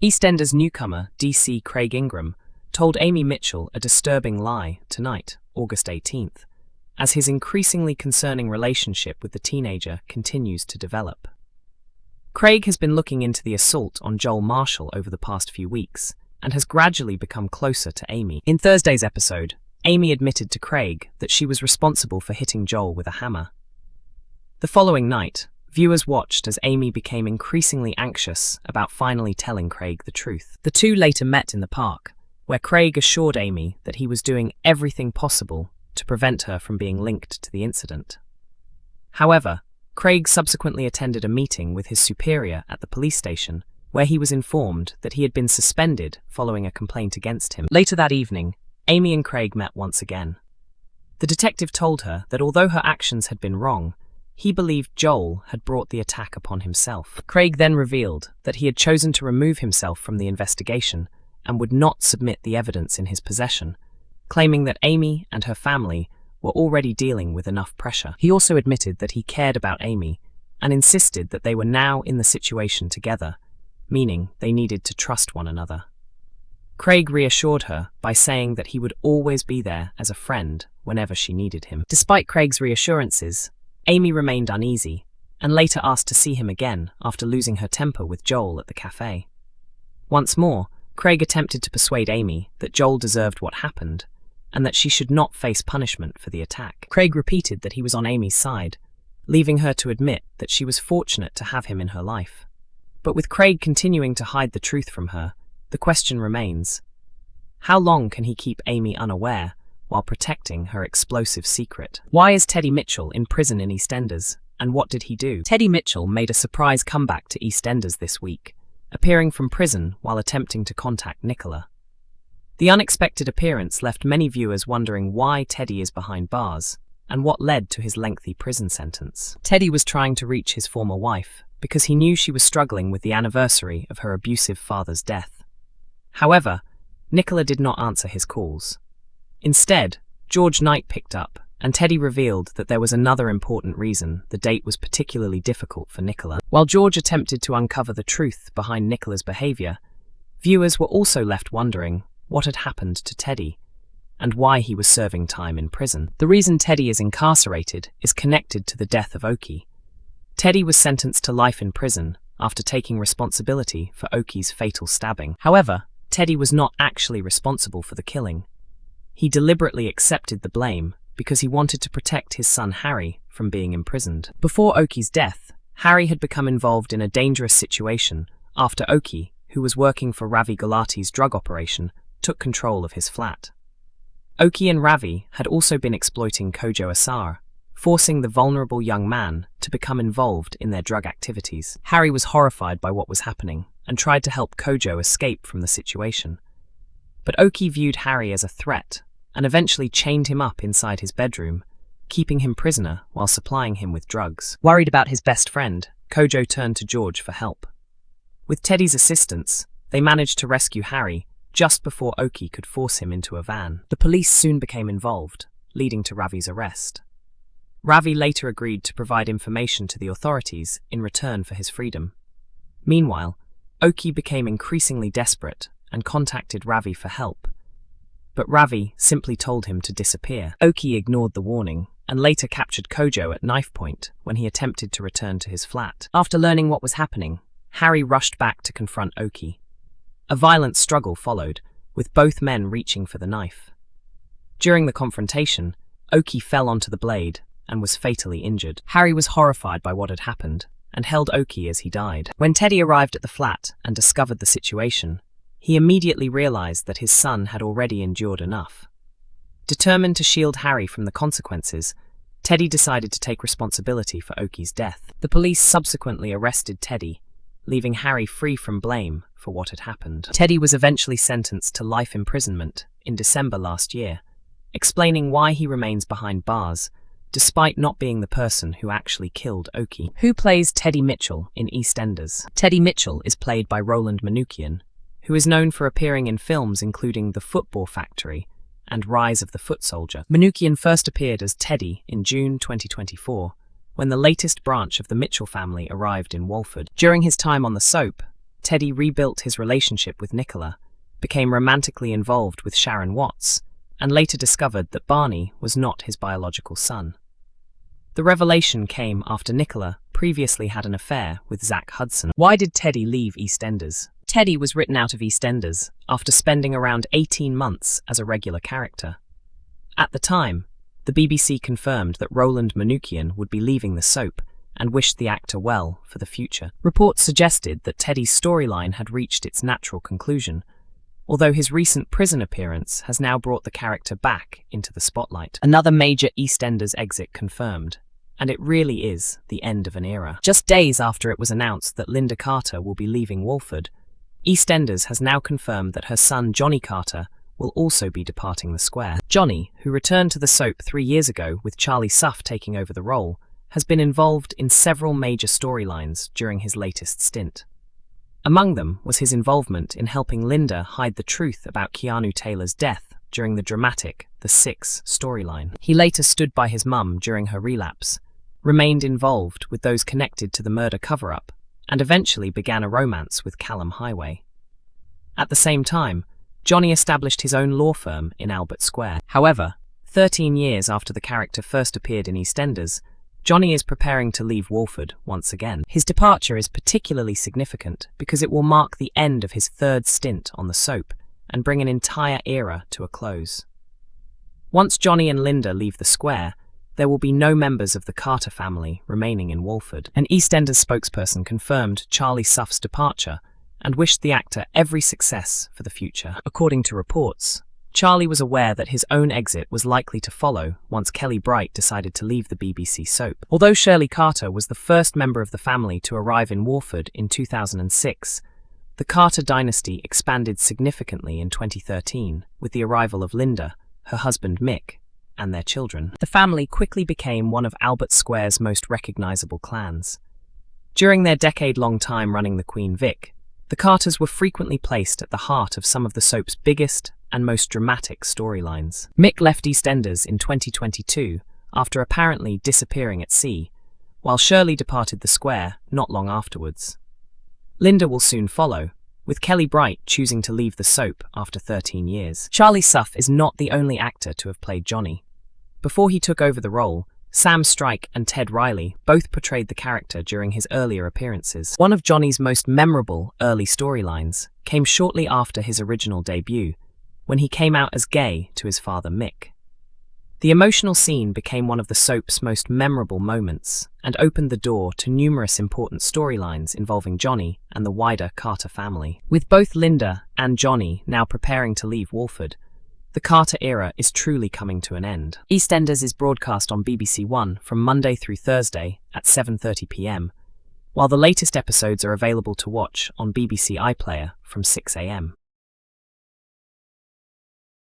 EastEnders newcomer DC Craig Ingram told Amy Mitchell a disturbing lie tonight, August 18th, as his increasingly concerning relationship with the teenager continues to develop. Craig has been looking into the assault on Joel Marshall over the past few weeks and has gradually become closer to Amy. In Thursday's episode, Amy admitted to Craig that she was responsible for hitting Joel with a hammer. The following night, viewers watched as Amy became increasingly anxious about finally telling Craig the truth. The two later met in the park, where Craig assured Amy that he was doing everything possible to prevent her from being linked to the incident. However, Craig subsequently attended a meeting with his superior at the police station, where he was informed that he had been suspended following a complaint against him. Later that evening, Amy and Craig met once again. The detective told her that although her actions had been wrong, he believed Joel had brought the attack upon himself. Craig then revealed that he had chosen to remove himself from the investigation and would not submit the evidence in his possession, claiming that Amy and her family were already dealing with enough pressure. He also admitted that he cared about Amy and insisted that they were now in the situation together, meaning they needed to trust one another. Craig reassured her by saying that he would always be there as a friend whenever she needed him. Despite Craig's reassurances, Amy remained uneasy and later asked to see him again after losing her temper with Joel at the cafe. Once more, Craig attempted to persuade Amy that Joel deserved what happened and that she should not face punishment for the attack. Craig repeated that he was on Amy's side, leaving her to admit that she was fortunate to have him in her life. But with Craig continuing to hide the truth from her, the question remains: how long can he keep Amy unaware while protecting her explosive secret? Why is Teddy Mitchell in prison in EastEnders, and what did he do? Teddy Mitchell made a surprise comeback to EastEnders this week, appearing from prison while attempting to contact Nicola. The unexpected appearance left many viewers wondering why Teddy is behind bars and what led to his lengthy prison sentence. Teddy was trying to reach his former wife because he knew she was struggling with the anniversary of her abusive father's death. However, Nicola did not answer his calls. Instead, George Knight picked up, and Teddy revealed that there was another important reason the date was particularly difficult for Nicola. While George attempted to uncover the truth behind Nicola's behavior, viewers were also left wondering what had happened to Teddy and why he was serving time in prison. The reason Teddy is incarcerated is connected to the death of Oki. Teddy was sentenced to life in prison after taking responsibility for Oki's fatal stabbing. However, Teddy was not actually responsible for the killing. He deliberately accepted the blame because he wanted to protect his son Harry from being imprisoned. Before Oki's death, Harry had become involved in a dangerous situation after Oki, who was working for Ravi Gulati's drug operation, took control of his flat. Oki and Ravi had also been exploiting Kojo Asar, forcing the vulnerable young man to become involved in their drug activities. Harry was horrified by what was happening and tried to help Kojo escape from the situation. But Oki viewed Harry as a threat and eventually chained him up inside his bedroom, keeping him prisoner while supplying him with drugs. Worried about his best friend, Kojo turned to George for help. With Teddy's assistance, they managed to rescue Harry just before Oki could force him into a van. The police soon became involved, leading to Ravi's arrest. Ravi later agreed to provide information to the authorities in return for his freedom. Meanwhile, Oki became increasingly desperate and contacted Ravi for help, but Ravi simply told him to disappear. Oki ignored the warning and later captured Kojo at knife point when he attempted to return to his flat. After learning what was happening, Harry rushed back to confront Oki. A violent struggle followed, with both men reaching for the knife. During the confrontation, Oki fell onto the blade and was fatally injured. Harry was horrified by what had happened and held Oki as he died. When Teddy arrived at the flat and discovered the situation, he immediately realized that his son had already endured enough. Determined to shield Harry from the consequences, Teddy decided to take responsibility for Oki's death. The police subsequently arrested Teddy, leaving Harry free from blame for what had happened. Teddy was eventually sentenced to life imprisonment in December last year, explaining why he remains behind bars, despite not being the person who actually killed Oki. Who plays Teddy Mitchell in EastEnders? Teddy Mitchell is played by Roland Manookian, who is known for appearing in films including The Football Factory and Rise of the Foot Soldier. Manookian first appeared as Teddy in June 2024, when the latest branch of the Mitchell family arrived in Walford. During his time on the soap, Teddy rebuilt his relationship with Nicola, became romantically involved with Sharon Watts, and later discovered that Barney was not his biological son. The revelation came after Nicola previously had an affair with Zach Hudson. Why did Teddy leave EastEnders? Teddy was written out of EastEnders after spending around 18 months as a regular character. At the time, the BBC confirmed that Roland Manookian would be leaving the soap and wished the actor well for the future. Reports suggested that Teddy's storyline had reached its natural conclusion, although his recent prison appearance has now brought the character back into the spotlight. Another major EastEnders exit confirmed, and it really is the end of an era. Just days after it was announced that Lynda Carter will be leaving Walford, EastEnders has now confirmed that her son Johnny Carter will also be departing the square. Johnny, who returned to the soap 3 years ago with Charlie Suff taking over the role, has been involved in several major storylines during his latest stint. Among them was his involvement in helping Lynda hide the truth about Keanu Taylor's death during the dramatic The Six storyline. He later stood by his mum during her relapse, remained involved with those connected to the murder cover-up, and eventually began a romance with Callum Highway. At the same time, Johnny established his own law firm in Albert Square. However, 13 years after the character first appeared in EastEnders, Johnny is preparing to leave Walford once again. His departure is particularly significant because it will mark the end of his third stint on the soap and bring an entire era to a close. Once Johnny and Lynda leave the square, there will be no members of the Carter family remaining in Walford. An EastEnders spokesperson confirmed Charlie Suff's departure and wished the actor every success for the future. According to reports, Charlie was aware that his own exit was likely to follow once Kelly Bright decided to leave the BBC soap. Although Shirley Carter was the first member of the family to arrive in Walford in 2006, the Carter dynasty expanded significantly in 2013 with the arrival of Lynda, her husband Mick, and their children. The family quickly became one of Albert Square's most recognisable clans. During their decade-long time running the Queen Vic, the Carters were frequently placed at the heart of some of the soap's biggest and most dramatic storylines. Mick left EastEnders in 2022 after apparently disappearing at sea, while Shirley departed the square not long afterwards. Lynda will soon follow, with Kelly Bright choosing to leave the soap after 13 years. Charlie Suff is not the only actor to have played Johnny. Before he took over the role, Sam Strike and Ted Riley both portrayed the character during his earlier appearances. One of Johnny's most memorable early storylines came shortly after his original debut, when he came out as gay to his father Mick. The emotional scene became one of the soap's most memorable moments and opened the door to numerous important storylines involving Johnny and the wider Carter family. With both Lynda and Johnny now preparing to leave Walford, the Carter era is truly coming to an end. EastEnders is broadcast on BBC One from Monday through Thursday at 7:30 p.m, while the latest episodes are available to watch on BBC iPlayer from 6 a.m.